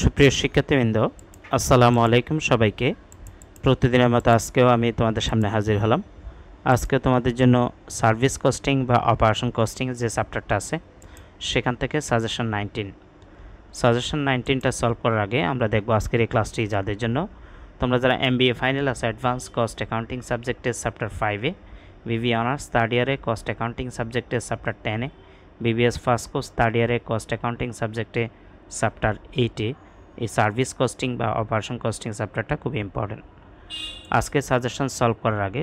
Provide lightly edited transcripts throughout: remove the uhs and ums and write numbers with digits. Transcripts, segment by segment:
সুপ্রিয় শিক্ষার্থীবৃন্দ, আসসালামু আলাইকুম সবাইকে। প্রতিদিনের মতো আজকেও আমি তোমাদের সামনে হাজির হলাম। আজকে তোমাদের জন্য সার্ভিস কস্টিং বা অপারেশন কস্টিং যে চ্যাপ্টারটা আছে সেখান থেকে সাজেশন 19টা সলভ করার আগে আমরা দেখব আজকের এই ক্লাসটি যাদের জন্য, তোমরা যারা MBA ফাইনাল আছে অ্যাডভান্স কস্ট অ্যাকাউন্টিং সাবজেক্টের চ্যাপ্টার 5-এ, BBA অনার্স থার্ড ইয়ারে কস্ট অ্যাকাউন্টিং সাবজেক্টের চ্যাপ্টার 10-এ, BBS ফার্স্ট কোর্স থার্ড ইয়ারে কস্ট অ্যাকাউন্টিং সাবজেক্টে চ্যাপ্টার 8-এ এই সার্ভিস কস্টিং বা অপারেশন কস্টিং চ্যাপ্টারটা খুবই ইম্পর্টেন্ট। আজকে সাজেশন সলভ করার আগে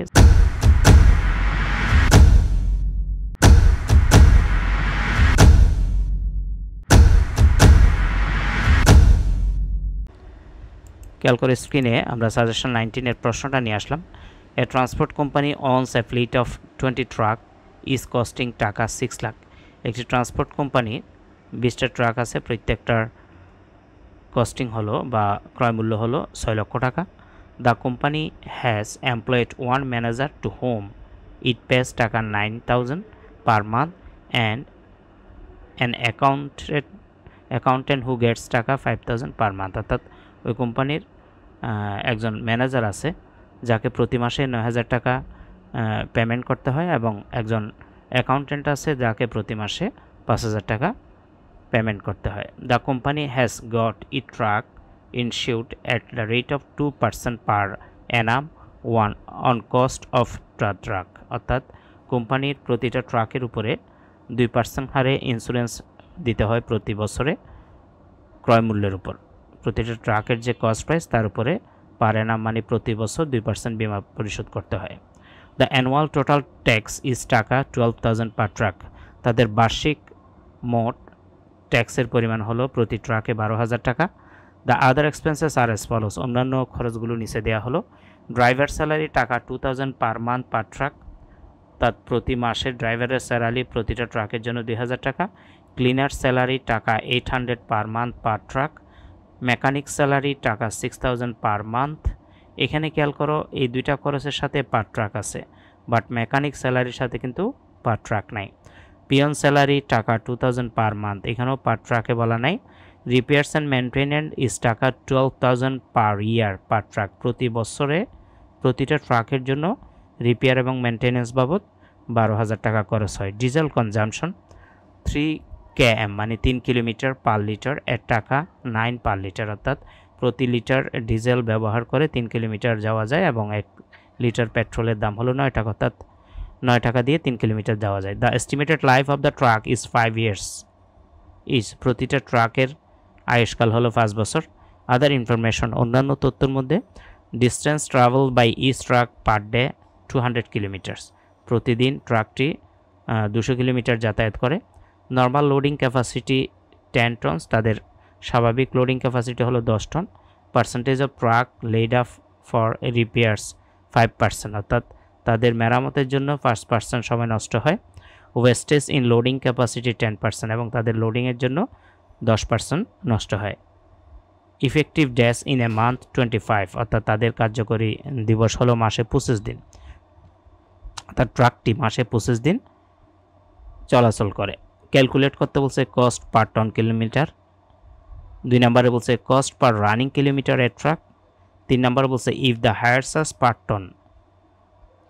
খেয়াল করে স্ক্রিনে আমরা সাজেশন 19-এর প্রশ্নটা নিয়ে আসলাম। A transport company owns a fleet of 20 truck is costing taka 6 lakh. একটি ট্রান্সপোর্ট কোম্পানি 20টা ট্রাক আছে, প্রত্যেকটার কস্টিং হলো বা ক্রয় মূল্য হলো 6 লক্ষ টাকা। The company has employed one manager to whom it pays টাকা 9,000 per month and an accountant who gets টাকা 5,000 পার মান্থ। অর্থাৎ ওই কোম্পানির একজন ম্যানেজার আছে যাকে প্রতি মাসে 9,000 টাকা পেমেন্ট করতে হয়, এবং একজন অ্যাকাউন্টেন্ট আছে যাকে প্রতি মাসে 5,000 টাকা পেমেন্ট করতে হয়। দ্য কোম্পানি হ্যাজ গট ই truck insured at the rate of 2% per annum one on cost of truck. অর্থাৎ কোম্পানির প্রতিটা ট্রাকের উপরে 2% হারে ইন্স্যুরেন্স দিতে হয় প্রতি বছরে ক্রয় মূল্যের উপর। প্রতিটা ট্রাকের যে কস্ট প্রাইস তার উপরে পার অ্যানাম মানে প্রতি বছর 2% বিমা পরিশোধ করতে হয়। The annual total tax is টাকা 12,000 পার ট্রাক। তাদের বার্ষিক মোট ট্যাক্সের পরিমাণ হলো প্রতি ট্রাকে 12,000 টাকা। The other expenses are as follows. অন্যান্য খরচগুলো নিচে দেওয়া হলো। ড্রাইভার স্যালারি টাকা 2,000 পার মান্থ পার ট্রাক। তার প্রতি মাসে ড্রাইভারের স্যালারি প্রতিটা ট্রাকের জন্য 2,000 টাকা। ক্লিনার স্যালারি টাকা 800 পার মান্থ পার ট্রাক। মেকানিক স্যালারি টাকা 6,000 পার মান্থ। এখানে খেয়াল করো এই দুইটা খরচের সাথে পার ট্রাক আছে, বাট মেকানিক স্যালারির সাথে কিন্তু পার ট্রাক নাই। পিয়ন স্যালারি টাকা 2,000 পার মান্থ, এখানেও পার ট্রাকে বলা নাই। রিপেয়ার্স অ্যান্ড মেনটেনেন্স ইজ টাকা 12,000 পার ইয়ার পার ট্রাক। প্রতি বছরে প্রতিটা ট্রাকের জন্য রিপেয়ার এবং মেনটেনেন্স বাবদ 12,000 টাকা খরচ হয়। ডিজেল কনজামশন 3 km মানে 3 কিলোমিটার পার লিটার এর টাকা 9 পার লিটার। অর্থাৎ প্রতি লিটার ডিজেল ব্যবহার করে 3 কিলোমিটার যাওয়া যায়, এবং 1 লিটার পেট্রোলের দাম হলো 9 টাকা, অর্থাৎ 9 টাকা দিয়ে 3 কিলোমিটার যাওয়া যায়। The estimated life of the truck is 5 years. প্রতিটা ট্রাকের আয়ুষ্কাল হলো 5 বছর। আদার ইনফরমেশন অন্যান্য তথ্যের মধ্যে distance travel by each truck per day 200 kilometres. প্রতিদিন ট্রাকটি 200 কিলোমিটার যাতায়াত করে। নর্মাল লোডিং ক্যাপাসিটি 10 টনস, তাদের স্বাভাবিক লোডিং ক্যাপাসিটি হলো 10 ton. Percentage of truck laid up for repairs 5%, অর্থাৎ তাদের মেরামতের জন্য 5% সময় নষ্ট হয়। ওয়েস্টেজ ইন লোডিং ক্যাপাসিটি 10%, এবং তাদের লোডিংয়ের জন্য 10% নষ্ট হয়। Effective days in a month 25, অর্থাৎ তাদের কার্যকরী দিবস হলো মাসে 25 দিন, অর্থাৎ ট্রাকটি মাসে 25 দিন চলাচল করে। ক্যালকুলেট করতে বলছে কস্ট পার টন কিলোমিটার। 2 নম্বরে বলছে cost per running kilometre a truck. 3 নম্বরে বলছে if the hire charge per ton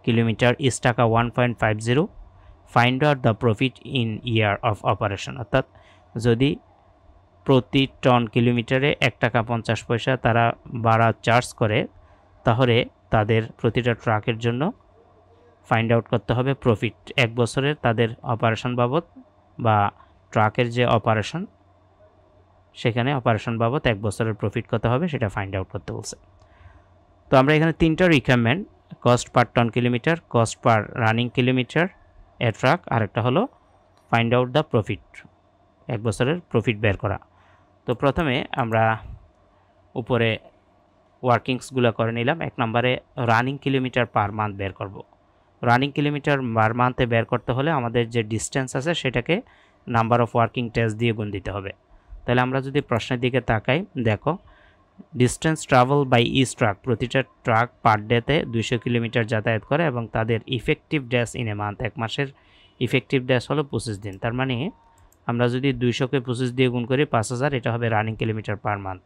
kilometre is টাকা 1.50, find out the profit in year of operation. অর্থাৎ যদি প্রতি টন কিলোমিটারে 1 টাকা 50 পয়সা তারা ভাড়া চার্জ করে, তাহলে তাদের প্রতিটা ট্রাকের জন্য ফাইন্ড আউট করতে হবে প্রফিট 1 বছরের তাদের অপারেশন বাবদ, বা ট্রাকের যে অপারেশন সেখানে অপারেশন বাবদ 1 বছরের প্রফিট কত হবে সেটা ফাইন্ড আউট করতে বলছে। তো আমরা এখানে 3টা requirement, cost per ton kilometre, cost per running kilometre a truck, আরেকটা হলো ফাইন্ড আউট দ্য প্রফিট, 1 বছরের প্রফিট বের করা। তো প্রথমে আমরা উপরে ওয়ার্কিংসগুলো করে নিলাম। 1 নম্বরে রানিং কিলোমিটার পার মান্থ বের করব। রানিং কিলোমিটার পার মান্থে বের করতে হলে আমাদের যে ডিস্টেন্স আছে সেটাকে নাম্বার অফ ওয়ার্কিং ডেজ দিয়ে গুণ দিতে হবে। তাহলে আমরা যদি প্রশ্নের দিকে তাকাই, দেখো distance travel by each truck, প্রতিটা ট্রাক পার ডেতে 200 কিলোমিটার যাতায়াত করে, এবং তাদের effective days in a month, 1 মাসের ইফেক্টিভ ডেজ হলো 25 দিন। তার মানে আমরা যদি 200কে 25 দিয়ে গুণ করি 5000, এটা হবে running kilometre per month.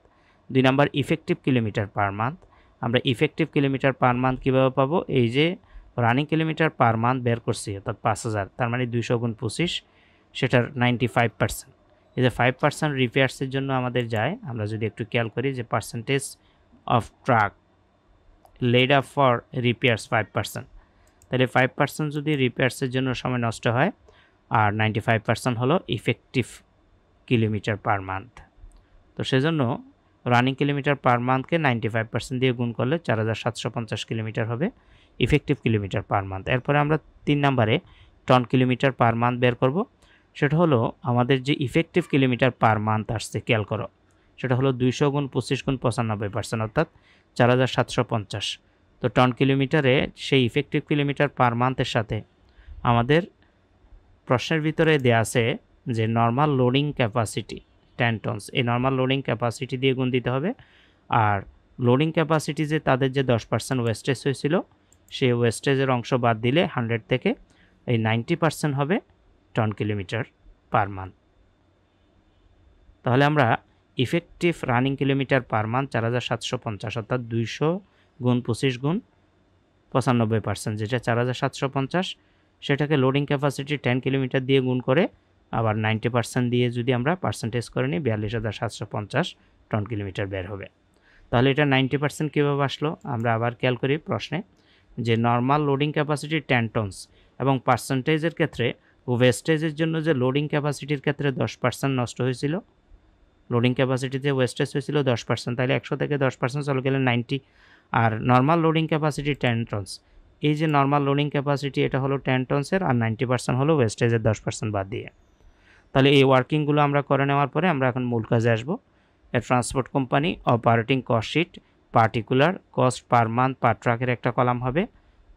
2 number effective kilometre per month. আমরা ইফেক্টিভ কিলোমিটার পার মান্থ কীভাবে পাবো? এই যে রানিং কিলোমিটার পার মান্থ বের করছি, অর্থাৎ 5000, তার মানে 200 গুণ 25, সেটার 95%। এই যে 5% রিপেয়ার্সের জন্য আমাদের যায়, আমরা যদি একটু খেয়াল করি যে percentage of truck laid up for repairs 5%, তাহলে 5% যদি রিপেয়ার্সের জন্য সময় নষ্ট হয়, আর 95% হলো ইফেক্টিভ কিলোমিটার পার মান্থ। তো সেজন্য রানিং কিলোমিটার পার মান্থকে 95% দিয়ে গুণ করলে 4750 কিলোমিটার হবে ইফেক্টিভ কিলোমিটার পার মান্থ। এরপরে আমরা 3 নম্বরে টন কিলোমিটার পার মান্থ বের করব। সেটা হলো আমাদের যে ইফেক্টিভ কিলোমিটার পার মান্থ আসছে, খেয়াল করো, সেটা হলো 200 গুণ 25 গুণ 95%, অর্থাৎ 4750। তো টন কিলোমিটারে সেই ইফেক্টিভ কিলোমিটার পার মান্থের সাথে আমাদের প্রশ্নের ভিতরে দেওয়া আছে যে নর্মাল লোডিং ক্যাপাসিটি 10 টনস, এই নর্মাল লোডিং ক্যাপাসিটি দিয়ে গুণ দিতে হবে। আর লোডিং ক্যাপাসিটি যে তাদের যে 10% ওয়েস্টেজ হয়েছিল, সেই ওয়েস্টেজের অংশ বাদ দিলে 100 থেকে এই 90% হবে টন কিলোমিটার পার মান্থ। তাহলে আমরা effective running kilometre per month 4750, অর্থাৎ 200 গুণ 25 গুণ 95%, যেটা 4750, সেটাকে লোডিং ক্যাপাসিটি 10 কিলোমিটার দিয়ে গুণ করে আবার 90% দিয়ে যদি আমরা পার্সেন্টেজ করে নিই, 42750 টন কিলোমিটার বের হবে। তাহলে এটা 90% কীভাবে আসলো? আমরা আবার খেয়াল করি প্রশ্নে যে নর্মাল লোডিং ক্যাপাসিটি 10 টনস এবং পার্সেন্টেজের ক্ষেত্রে ওয়েস্টেজের জন্য যে লোডিং ক্যাপাসিটির ক্ষেত্রে 10% নষ্ট হয়েছিল, লোডিং ক্যাপাসিটিতে ওয়েস্টেজ হয়েছিল 10%, তাহলে 100 থেকে 10% চলে গেলে 90। আর নর্মাল লোডিং ক্যাপাসিটি 10 টনস, এই যে নর্মাল লোডিং ক্যাপাসিটি এটা হলো 10 টনসের, আর 90% হলো ওয়েস্টেজের 10% বাদ দিয়ে। তাহলে এই ওয়ার্কিংগুলো আমরা করে নেওয়ার পরে আমরা এখন মূল কাজে আসবো। A transport company operating cost sheet, particular cost per month per ট্রাকের একটা কলাম হবে,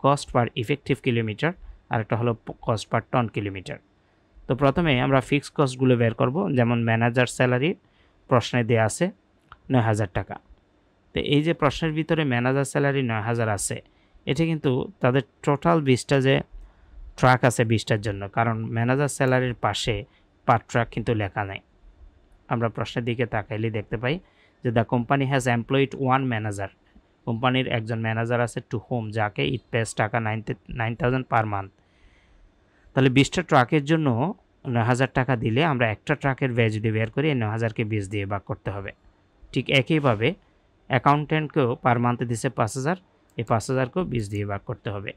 কস্ট পার ইফেক্টিভ কিলোমিটার, আর একটা হলো কস্ট পার টন কিলোমিটার। তো প্রথমে আমরা ফিক্সড কস্টগুলো বের করব। যেমন ম্যানেজার স্যালারি প্রশ্নে দেওয়া আছে 9000 টাকা। তো এই যে প্রশ্নের ভিতরে ম্যানেজার স্যালারি 9000 আছে, এটা কিন্তু তাদের টোটাল 20টা যে ট্রাক আছে 20টার জন্য, কারণ ম্যানেজার স্যালারির পাশে পার ট্রাক কিন্তু লেখা নাই। আমরা প্রশ্নের দিকে তাকাইলে দেখতে পাই যে the company has employed 1 manager, কোম্পানির একজন ম্যানেজার আছে, টু হোম, যাকে ইট পেস টাকা 9000 পার মান্থ। তাহলে 20টা ট্রাকের জন্য 9000 টাকা দিলে আমরা একটা ট্রাকের ব্যয় যদি বের করি, এই 9000কে 20 দিয়ে ভাগ করতে হবে। ঠিক একইভাবে অ্যাকাউন্টেন্টকেও পার মান্থে দিচ্ছে 5000, এই 5000কেও 20 দিয়ে ভাগ করতে হবে।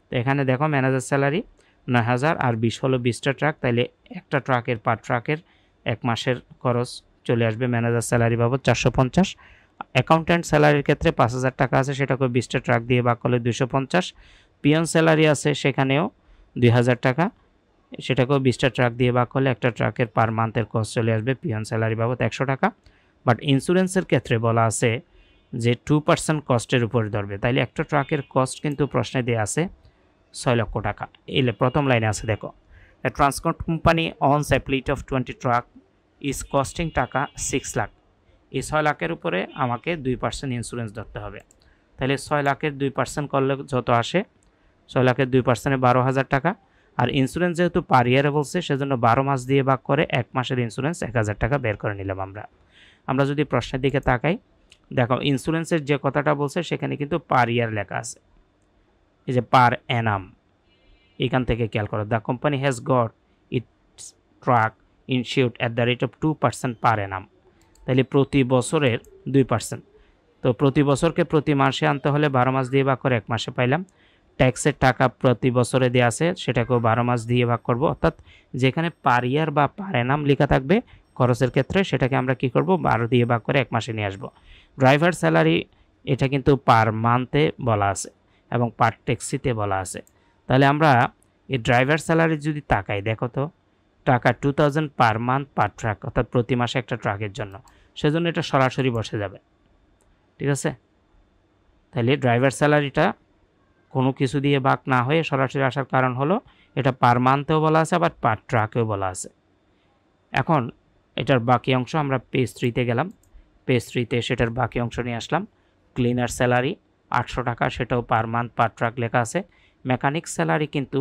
তো এখানে দেখো ম্যানেজার স্যালারি 9000 আর 20 হলো 20টা ট্রাক, তাইলে একটা ট্রাকের পার ট্রাকের এক মাসের খরচ চলে আসবে ম্যানেজার স্যালারি বাবদ 450। অ্যাকাউন্ট্যান্ট স্যালারির ক্ষেত্রে 5000 টাকা আছে, সেটাকে 20টা ট্রাক দিয়ে ভাগ করলে 250। পিয়ন স্যালারি আছে, সেখানেও 2000 টাকা, সেটাকেও 20টা ট্রাক দিয়ে ভাগ করলে একটা ট্রাকের পার মান্থের কস্ট চলে আসবে পিয়ন স্যালারি বাবদ 100 টাকা। বাট ইন্স্যুরেন্সের ক্ষেত্রে বলা আছে যে 2% কস্টের উপর ধরবে, তাইলে একটা ট্রাকের কস্ট কিন্তু প্রশ্নে দেওয়া আছে 6 লক্ষ টাকা। এই প্রথম লাইনে আছে, দেখো, a transport company owns a fleet of 20 truck is costing taka 6 lakh. এই 6 লাখের উপরে আমাকে 2% ইন্স্যুরেন্স ধরতে হবে। তাহলে 6 লাখের 2% করলে যত আসে, 6 লাখের 2% 12,000 টাকা। আর ইন্স্যুরেন্স যেহেতু পার ইয়ারে বলছে, সেজন্য 12 মাস দিয়ে ভাগ করে 1 মাসের ইন্স্যুরেন্স 1000 টাকা বের করে নিলাম আমরা যদি প্রশ্নের দিকে তাকাই, দেখো ইন্স্যুরেন্সের যে কথাটা বলছে সেখানে কিন্তু পার ইয়ার লেখা আছে, এই যে পার অ্যানাম, এখান থেকে খেয়াল করো। The company has got its truck insured at the rate of 2% per annum, তাহলে প্রতি বছরের 2%। তো প্রতি বছরকে প্রতি মাসে আনতে হলে 12 মাস দিয়ে ভাগ করে 1 মাসে পাইলাম। ট্যাক্সের টাকা প্রতি বছরে দেওয়া আছে, সেটাকেও 12 মাস দিয়ে ভাগ করব, অর্থাৎ যেখানে পার ইয়ার বা পার অ্যানাম লেখা থাকবে খরচের ক্ষেত্রে, সেটাকে আমরা কি করব, 12 দিয়ে ভাগ করে 1 মাসে নিয়ে আসব। ড্রাইভার স্যালারি এটা কিন্তু পার মান্থে বলা আছে এবং পার ট্যাক্সিতে বলা আছে। তাহলে আমরা এই ড্রাইভার স্যালারি যদি তাকাই, দেখো তো টাকা 2000 পার মান্থ পার ট্রাক, অর্থাৎ প্রতি মাসে একটা ট্রাকের জন্য, সেজন্য এটা সরাসরি বসে যাবে, ঠিক আছে। তাহলে ড্রাইভার স্যালারিটা কোনো কিছু দিয়ে ভাগ না হয়ে সরাসরি আসার কারণ হলো এটা পার মান্থেও বলা আছে, আবার পার ট্রাকেও বলা আছে। এখন এটার বাকি অংশ আমরা পেজ 3-তে গেলাম, পেজ 3-তে সেটার বাকি অংশ নিয়ে আসলাম। ক্লিনার স্যালারি 800 টাকা, সেটাও পার মান্থ পার ট্রাক লেখা আছে। মেকানিক স্যালারি কিন্তু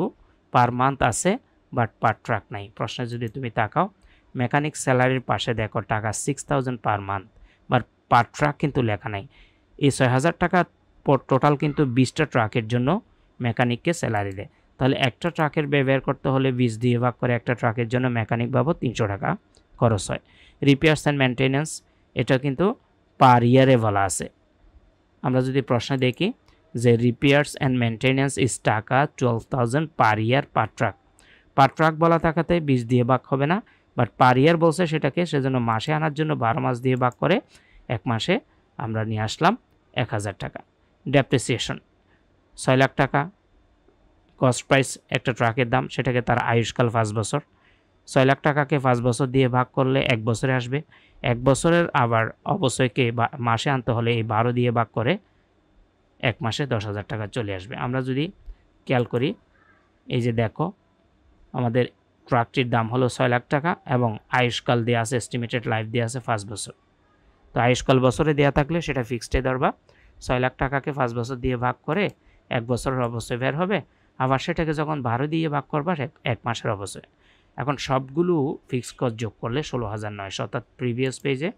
পার মান্থ আছে, বাট পার ট্রাক নাই। প্রশ্নে যদি তুমি তাকাও, মেকানিক স্যালারির পাশে দেখো টাকা 6000 পার মান্থ বা পার ট্রাক কিন্তু লেখা নাই। এই 6000 টাকা টোটাল কিন্তু 20টা ট্রাকের জন্য মেকানিককে স্যালারি দেয়। তাহলে একটা ট্রাকের ব্যয় বের করতে হলে 20 দিয়ে ভাগ করে একটা ট্রাকের জন্য মেকানিক বাবদ 300 টাকা খরচ হয়। রিপেয়ার্স অ্যান্ড মেনটেন্যান্স এটা কিন্তু পার ইয়ারে বলা আছে। আমরা যদি প্রশ্নে দেখি যে রিপেয়ার্স অ্যান্ড মেনটেন্যান্স ইজ টাকা 12,000 পার ইয়ার পার ট্রাক বলা থাকাতে 20 দিয়ে ভাগ হবে না, বাট পার ইয়ার বলছে সেটাকে, সেজন্য মাসে আনার জন্য 12 মাস দিয়ে ভাগ করে এক মাসে আমরা নিয়ে আসলাম 1000 টাকা। ডেপ্রিসিয়েশন 6 লাখ টাকা কস্ট প্রাইস একটা ট্রাকের দাম, সেটাকে তার আয়ুষ্কাল 5 বছর। 6 লাখ টাকাকে 5 বছর দিয়ে ভাগ করলে 1 বছরে আসবে। 1 বছরের আবার অবশ্যইকে মাসে আনতে হলে এই 12 দিয়ে ভাগ করে এক মাসে 10,000 টাকা চলে আসবে। আমরা যদি খেয়াল করি, এই যে দেখো আমাদের ট্রাকটির দাম হলো 6 লাখ টাকা এবং আয়ুষ্কাল দেওয়া আছে, এস্টিমেটেড লাইফ দেওয়া আছে 5 বছর। তো আয়ুষ্কাল বছরে দেওয়া থাকলে সেটা ফিক্সডে ধরবা, 6 লাখ টাকাকে 5 বছর দিয়ে ভাগ করে 1 বছরের অবশ্যই বের হবে, আবার সেটাকে যখন 12 দিয়ে ভাগ করবা 1 মাসের অবশ্যই। এখন সবগুলো ফিক্স কস্ট যোগ করলে 16,900, অর্থাৎ প্রিভিয়াস পেজে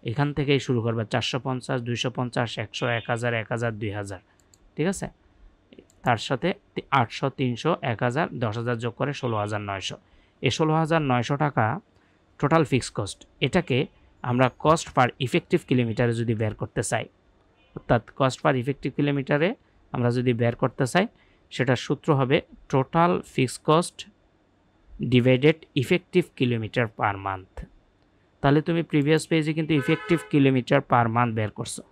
এখান থেকেই শুরু করবে 450, 250, 100, 1000, 1000, 2000, ঠিক আছে। তার সাথে 800, 300, 1000, 10,000 যোগ করে 16,900। এই 16,900 টাকা টোটাল ফিক্স কস্ট। এটাকে আমরা কস্ট পার ইফেক্টিভ কিলোমিটারে যদি বের করতে চাই, অর্থাৎ কস্ট পার ইফেক্টিভ কিলোমিটারে আমরা যদি বের করতে চাই, সেটার সূত্র হবে total fix cost divided effective kilometre per month. তাহলে তুমি প্রিভিয়াস পেজে কিন্তু ইফেক্টিভ কিলোমিটার পার মান্থ বের করছো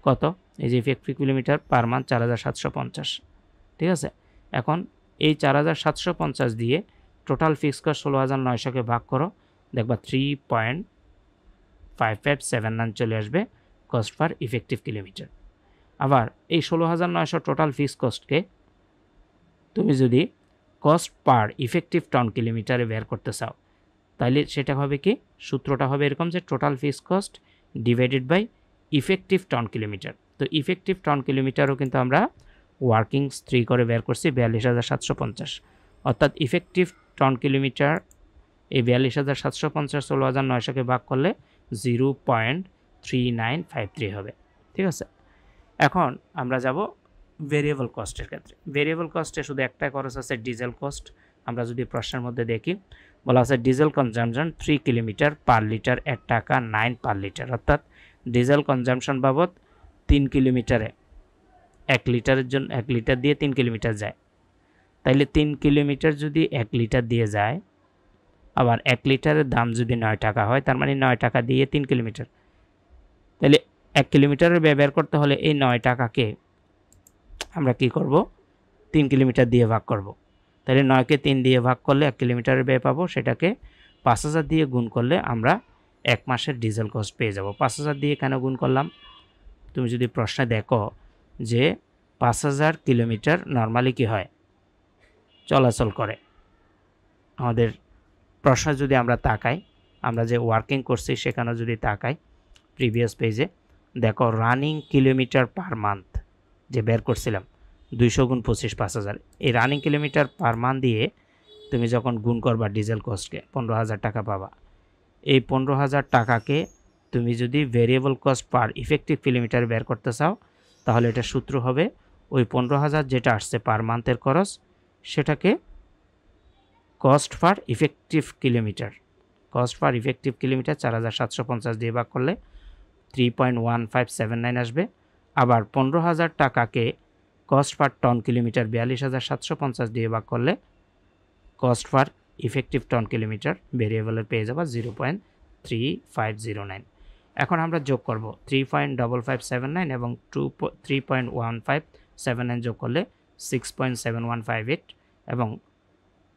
কত, এই যে ইফেক্টিভ কিলোমিটার পার মান্থ 4750, ঠিক আছে। এখন এই 4750 দিয়ে টোটাল ফিক্স কস্ট 16,900কে ভাগ করো, দেখবা 3.5579 চলে আসবে কস্ট পার ইফেক্টিভ কিলোমিটার। আবার এই 16,900 টোটাল ফিক্স কস্টকে তুমি যদি কস্ট পার ইফেক্টিভ টন কিলোমিটারে বের করতে চাও, তাহলে সেটা হবে কি, সূত্রটা হবে এরকম যে total fix cost divided by effective ton kilometre. তো ইফেক্টিভ টন কিলোমিটারও কিন্তু আমরা ওয়ার্কিংস 3 করে বের করছি 42,750, অর্থাৎ ইফেক্টিভ টন কিলোমিটার এই 42,750 16,900কে ভাগ করলে 0.3953 হবে, ঠিক আছে। এখন আমরা যাব ভেরিয়েবল কস্টের ক্ষেত্রে। ভেরিয়েবল কস্টে শুধু একটা খরচ আছে, ডিজেল কস্ট। আমরা যদি প্রশ্নের মধ্যে দেখি, বলা আছে diesel consumption 3 kilometre per litre এর টাকা 9 পার লিটার, অর্থাৎ ডিজেল কনজামশন বাবদ 3 কিলোমিটারে 1 লিটারের জন্য 1 লিটার দিয়ে 3 কিলোমিটার যায়। তাইলে 3 কিলোমিটার যদি 1 লিটার দিয়ে যায়, আবার 1 লিটারের দাম যদি 9 টাকা হয়, তার মানে 9 টাকা দিয়ে 3 কিলোমিটার, তাহলে 1 কিলোমিটারের ব্যয় বের করতে হলে এই 9 টাকাকে আমরা কি করব, 3 কিলোমিটার দিয়ে ভাগ করব। তাহলে 9কে 3 দিয়ে ভাগ করলে 1 কিলোমিটারের ব্যয় পাবো, সেটাকে 5000 দিয়ে গুণ করলে আমরা 1 মাসের ডিজেল কস্ট পেয়ে যাব। 5000 দিয়ে কেন গুণ করলাম, তুমি যদি প্রশ্নে দেখো যে 5000 কিলোমিটার নর্মালি কি হয়, চলাচল করে। আমাদের প্রশ্নে যদি আমরা তাকাই, আমরা যে ওয়ার্কিং করছি সেখানে যদি তাকাই প্রিভিয়াস পেজে, দেখো রানিং কিলোমিটার পার মান্থ যে বের করছিলাম 200 গুণ 25 5000, এই রানিং কিলোমিটার পার মান্থ দিয়ে তুমি যখন গুণ করবা ডিজেল কস্টকে 15,000 টাকা পাবা। এই 15,000 টাকাকে তুমি যদি variable cost per effective kilometre বের করতে চাও, তাহলে এটা সূত্র হবে ওই 15,000 যেটা আসছে পার মান্থের খরচ, সেটাকে cost per effective kilometre, cost per effective kilometre 4750 দিয়ে ভাগ করলে 3.1579 আসবে। আবার 15,000 টাকাকে কস্ট পার টন কিলোমিটার 42,750 দিয়ে ভাগ করলে cost per effective ton kilometre ভেরিয়েবলের পেয়ে যাবা 0.3509। এখন আমরা যোগ করব 3.5579 এবং 3.1579 যোগ করলে 6.7158 এবং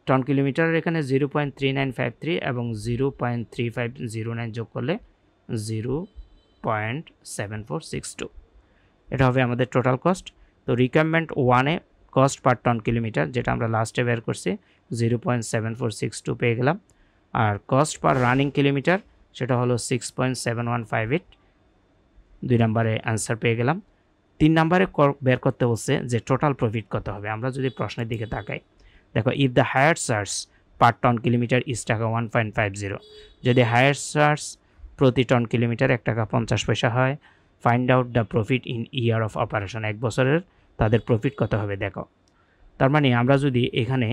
টন কিলোমিটারের এখানে 0.3953 এবং 0.3509 যোগ করলে 0.7462। এটা হবে আমাদের টোটাল কস্ট। তো রিকোয়ারমেন্ট 1-এ কস্ট পার টন কিলোমিটার যেটা আমরা লাস্টে বের করছি 0.7462 পেয়ে গেলাম, আর কস্ট পার রানিং কিলোমিটার সেটা হলো 6.7158, 2 নম্বরে অ্যান্সার পেয়ে গেলাম। 3 নম্বরে বের করতে বলছে যে টোটাল প্রফিট কত হবে। আমরা যদি প্রশ্নের দিকে তাকাই, দেখো if the hire charge per ton kilometre is টাকা 1.50। যদি হায়ার চার্জ প্রতি টন কিলোমিটার 1 টাকা 50 পয়সা হয়, find out the profit in year of operation. 1 বছরের তাদের প্রফিট কত হবে দেখো। তার মানে আমরা যদি এখানে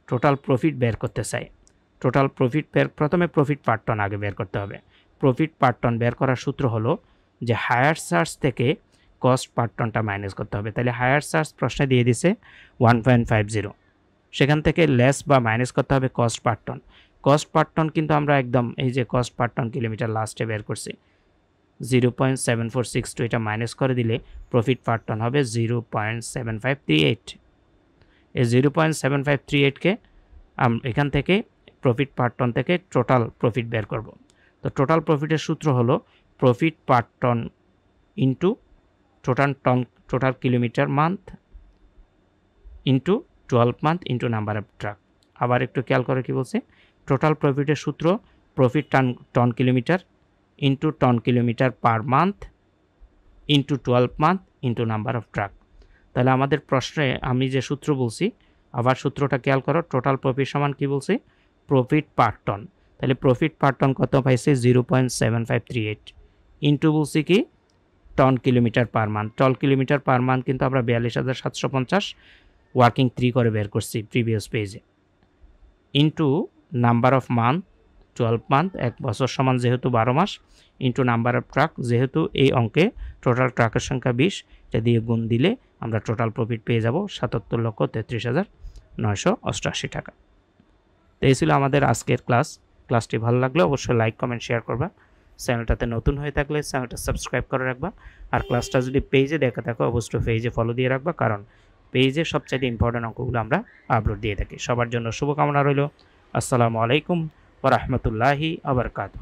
টোটাল প্রফিট বের করতে চাই, টোটাল প্রফিট প্রথমে প্রফিট পার টন আগে বের করতে হবে। প্রফিট পার টন বের করার সূত্র হলো যে হায়ার চার্জ থেকে কস্ট পার টনটা মাইনাস করতে হবে। তাহলে হায়ার চার্জ প্রশ্নে দিয়ে দিছে 1.50, সেখান থেকে লেস বা মাইনাস করতে হবে cost per ton. Cost per ton কিন্তু আমরা একদম এই যে কস্ট পার টন কিলোমিটার লাস্টে বের করছি 0.7462, এটা মাইনাস করে দিলে প্রফিট পার টন হবে 0.7538। এই 0.7538কে এখান থেকে প্রফিট পার টন থেকে টোটাল প্রফিট বের করব। তো টোটাল প্রফিটের সূত্র হলো profit per ton into total kilometre month into 12 month into number of truck. আবার একটু খেয়াল করে কি বলছে, টোটাল প্রফিটের সূত্র profit ton kilometre into ton kilometre per month into 12 month into number of truck. তাহলে আমাদের প্রশ্নে আমি যে সূত্র বলছি, আবার সূত্রটা খেয়াল করো, টোটাল প্রফিট সমান কি বলছি, প্রফিট পার টন। তাহলে প্রফিট পার টন কত পাইছে 0.7538 ইন্টু বলছি কি ton kilometre per month. Ton kilometre per month কিন্তু আমরা 42,750 ওয়ার্কিং 3 করে বের করছি প্রিভিয়াস পেজে, into number of month 12 month, 1 বছর সমান যেহেতু 12 মাস, ইন্টু নাম্বার অফ ট্রাক, যেহেতু এই অঙ্কে টোটাল ট্রাকের সংখ্যা 20, এটা দিয়ে গুণ দিলে আমরা টোটাল প্রফিট পেয়ে যাব 77,33,988 টাকা। তো এই ছিল আমাদের আজকের ক্লাসটি ভালো লাগলে অবশ্যই লাইক কমেন্ট শেয়ার করবা। চ্যানেলটাতে নতুন হয়ে থাকলে চ্যানেলটা সাবস্ক্রাইব করে রাখবা। আর ক্লাসটা যদি পেজে দেখা থাকো অবশ্যই পেজে ফলো দিয়ে রাখবা, কারণ পেজে সবচাইতে ইম্পর্টেন্ট অঙ্কগুলো আমরা আপলোড দিয়ে থাকি। সবার জন্য শুভকামনা রইল। আসসালামু আলাইকুম ওয়া রাহমাতুল্লাহি ওয়া বারাকাতুহু।